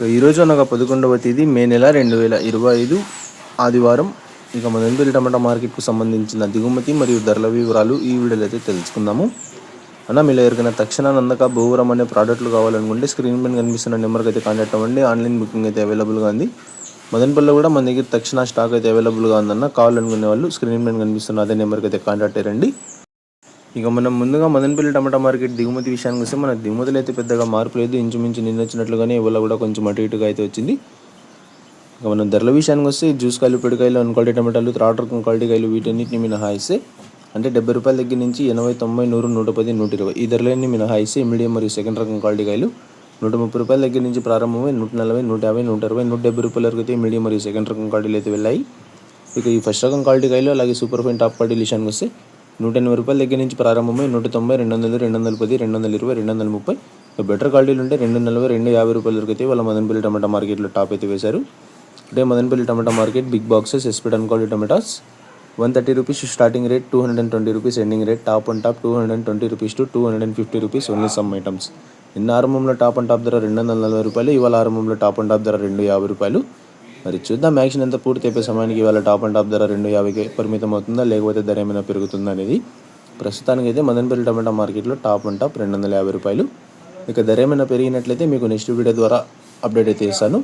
ఈరోజు అనగా 11వ తేదీ మే నెల 2025 ఆదివారం. ఇక మదనపల్లి టమాటా మార్కెట్కు సంబంధించిన దిగుమతి మరియు ధరల వివరాలు ఈ వీడియోలో అయితే తెలుసుకుందాము. అన్న మీలో ఎవరికైనా తక్షణ నందక భూవరం అనే ప్రోడక్ట్లు కావాలనుకుంటే స్క్రీన్ పైన కనిపిస్తున్న నెంబర్కి అయితే కాంటాక్ట్ అవ్వండి. ఆన్లైన్ బుకింగ్ అయితే అవైలబుల్గా ఉంది. మదనపల్లిలో కూడా మన దగ్గర తక్షణ స్టాక్ అయితే అవైలబుల్గా ఉందన్న. కావాలనుకునే వాళ్ళు స్క్రీన్ పైన కనిపిస్తున్న అదే నెంబర్కి అయితే కాంటాక్ట్ అయ్యండి. ఇక మనం ముందుగా మదనపల్లి టమాటా మార్కెట్ దిగుమతి విషయానికి వస్తే మన దిగుమతులు అయితే పెద్దగా మార్పు లేదు. ఇంచుమించు నిన్న వచ్చినట్లుగానే ఇవాళ కూడా కొంచెం అటు ఇటుగా అయితే వచ్చింది. ఇక మనం ధరల విషయానికి వస్తే జ్యూస్ కాయలు, పిడికాయలు, అన్ క్వాలిటీ టమాటాలు, థర్డ్ రకం క్వాలిటీ కాయలు వీటన్నిటిని మినహాయిస్తే అంటే 70 రూపాయల దగ్గర నుంచి 80, 90, 100, 110, 120 ఈ ధరలన్నీ మినహాయిస్తే మీడియం మరియు సెకండ్ రకం క్వాలిటీ కాయలు 130 రూపాయల దగ్గర నుంచి ప్రారంభమై 140, 150, 160, 170 రూపాయల వరకు అయితే మీడియం మరియు సెకండ్ రకం క్వాలిటీలు అయితే వెళ్ళాయి. ఇక ఈ ఫస్ట్ రకం క్వాలిటీ కాయలు అలాగే సూపర్ ఫైన్ టాప్ క్వాలిటీ విషయానికి వస్తే 180 రూపాయల దగ్గర నుంచి ప్రారంభమై 190, 200, 210, 220, 230 బెటర్ క్వాలిటీలు ఉంటే 240, 250 రూపాయల వరకు అయితే వాళ్ళ మదనపల్లి టమాటా మార్కెట్లో టాప్ అయితే వేశారు. అంటే Madanapalle tomato market big boxes ఎస్పీడ్ అన్ quality tomatoes 130 rupees starting rate, 220 rupees ending rate, top and top 220 rupees to 250 rupees only some items. నిన్న ఆరంభంలో టాప్ అండ్ టాప్ ధర 240 రూపాయలు, ఇవాళ ఆరంభంలో టాప్ అండ్ టాప్ ధర 250 రూపాయలు. మరి చూద్దాం యాక్షన్ ఎంత పూర్తి అయిపోయే సమయానికి ఇవాళ టాప్ అండ్ టాప్ ధర 250కి పరిమితం అవుతుందా లేకపోతే ధర ఏమైనా పెరుగుతుందా అనేది. ప్రస్తుతానికి అయితే మదనపల్లి టమాటా మార్కెట్లో టాప్ అండ్ టాప్ 250 రూపాయలు. ఇక ధర ఏమైనా పెరిగినట్లయితే మీకు నెక్స్ట్ వీడియో ద్వారా అప్డేట్ అయితే ఇస్తాను.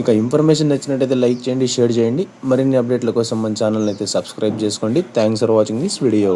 ఇక ఇన్ఫర్మేషన్ నచ్చినట్టయితే లైక్ చేయండి, షేర్ చేయండి. మరిన్ని అప్డేట్ల కోసం మన ఛానల్ని అయితే సబ్స్క్రైబ్ చేసుకోండి. Thanks for watching this video.